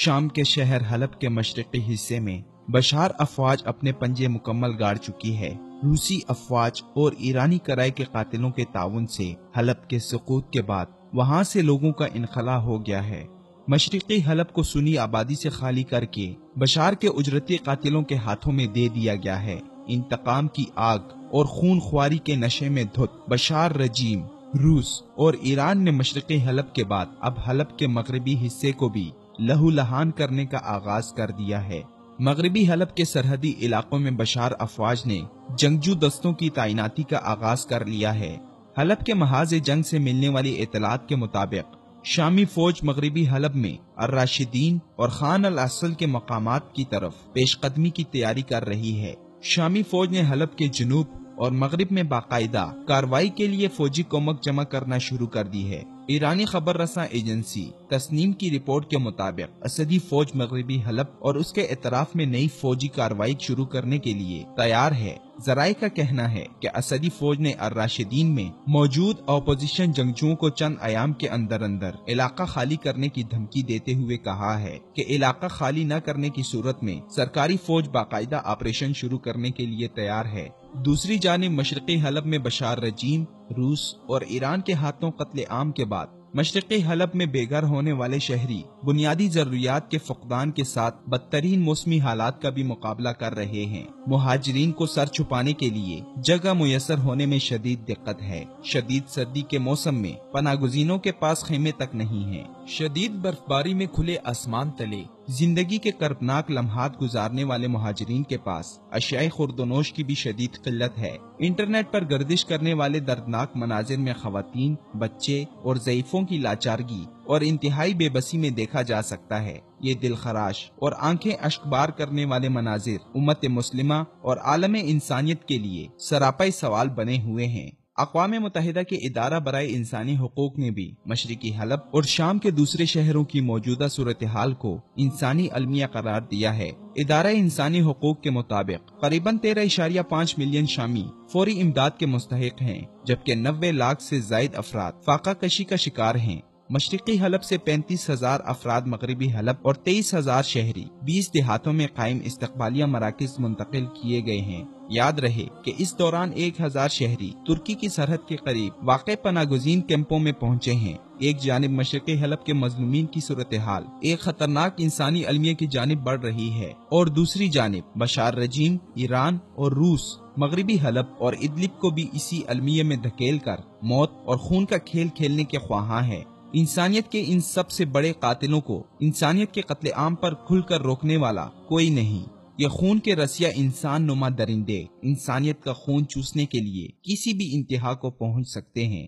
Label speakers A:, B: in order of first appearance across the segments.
A: شام کے شہر حلب کے مشرقی حصے میں بشار افواج اپنے پنجے مکمل گاڑ چکی ہے۔ روسی افواج اور ایرانی کرائے کے قاتلوں کے تعاون سے حلب کے سقوط کے بعد وہاں سے لوگوں کا انخلا ہو گیا ہے۔ مشرقی حلب کو سنی آبادی سے خالی کر کے بشار کے اجرتی قاتلوں کے ہاتھوں میں دے دیا گیا ہے۔ انتقام کی آگ اور خون خواری کے نشے میں دھت بشار رجیم، روس اور ایران نے مشرقی حلب کے بعد اب حلب کے مغربی حصے کو بھی لہو لہان کرنے کا آغاز کر دیا ہے۔ مغربی حلب کے سرحدی علاقوں میں بشار افواج نے جنگجو دستوں کی تعیناتی کا آغاز کر لیا ہے۔ حلب کے محاذ جنگ سے ملنے والی اطلاعات کے مطابق شامی فوج مغربی حلب میں الراشدین اور خان الاصل کے مقامات کی طرف پیش قدمی کی تیاری کر رہی ہے۔ شامی فوج نے حلب کے جنوب اور مغرب میں باقاعدہ کارروائی کے لیے فوجی کمک جمع کرنا شروع کر دی ہے۔ ایرانی خبر رساں ایجنسی تسنیم کی رپورٹ کے مطابق اسدی فوج مغربی حلب اور اس کے اطراف میں نئی فوجی کارروائی شروع کرنے کے لیے تیار ہے۔ ذرائع کا کہنا ہے کہ اسدی فوج نے الراشدین میں موجود اپوزیشن جنگجوؤں کو چند ایام کے اندر علاقہ خالی کرنے کی دھمکی دیتے ہوئے کہا ہے کہ علاقہ خالی نہ کرنے کی صورت میں سرکاری فوج باقاعدہ آپریشن شروع کرنے کے لیے تیار ہے۔ دوسری جانب مشرقی حلب میں بشار رجیم، روس اور ایران کے ہاتھوں قتل عام کے بعد مشرقی حلب میں بے گھر ہونے والے شہری بنیادی ضروریات کے فقدان کے ساتھ بدترین موسمی حالات کا بھی مقابلہ کر رہے ہیں۔ مہاجرین کو سر چھپانے کے لیے جگہ میسر ہونے میں شدید دقت ہے۔ شدید سردی کے موسم میں پناہ گزینوں کے پاس خیمے تک نہیں ہیں۔ شدید برفباری میں کھلے آسمان تلے زندگی کے کربناک لمحات گزارنے والے مہاجرین کے پاس اشیاء خوردونوش کی بھی شدید قلت ہے۔ انٹرنیٹ پر گردش کرنے والے دردناک مناظر میں خواتین، بچے اور ضعیفوں کی لاچارگی اور انتہائی بے بسی میں دیکھا جا سکتا ہے۔ یہ دل خراش اور آنکھیں اشک بار کرنے والے مناظر امت مسلمہ اور عالم انسانیت کے لیے سراپا سوال بنے ہوئے ہیں۔ اقوام متحدہ کے ادارہ برائے انسانی حقوق نے بھی مشرقی حلب اور شام کے دوسرے شہروں کی موجودہ صورتحال کو انسانی المیہ قرار دیا ہے۔ ادارہ انسانی حقوق کے مطابق قریباً 13.5 ملین شامی فوری امداد کے مستحق ہیں، جبکہ 90 لاکھ سے زائد افراد فاقہ کشی کا شکار ہیں۔ مشرقی حلب سے 35,000 افراد مغربی حلب اور 23,000 شہری 20 دیہاتوں میں قائم استقبالیہ مراکز منتقل کیے گئے ہیں۔ یاد رہے کہ اس دوران 1,000 شہری ترکی کی سرحد کے قریب واقع پناہ گزین کیمپوں میں پہنچے ہیں۔ ایک جانب مشرقی حلب کے مظلومین کی صورتحال ایک خطرناک انسانی المیہ کی جانب بڑھ رہی ہے، اور دوسری جانب بشار رجیم، ایران اور روس مغربی حلب اور ادلب کو بھی اسی المیہ میں دھکیل کر موت اور خون کا کھیل کھیلنے کے خواہاں ہیں۔ انسانیت کے ان سب سے بڑے قاتلوں کو انسانیت کے قتل عام پر کھل کر روکنے والا کوئی نہیں۔ یہ خون کے رسیا انسان نما درندے انسانیت کا خون چوسنے کے لیے کسی بھی انتہا کو پہنچ سکتے ہیں۔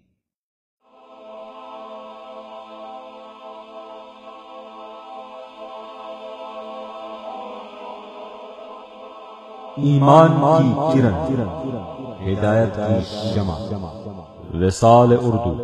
B: ایمان کی کرن، ہدایت کی شمع، وصال اردو۔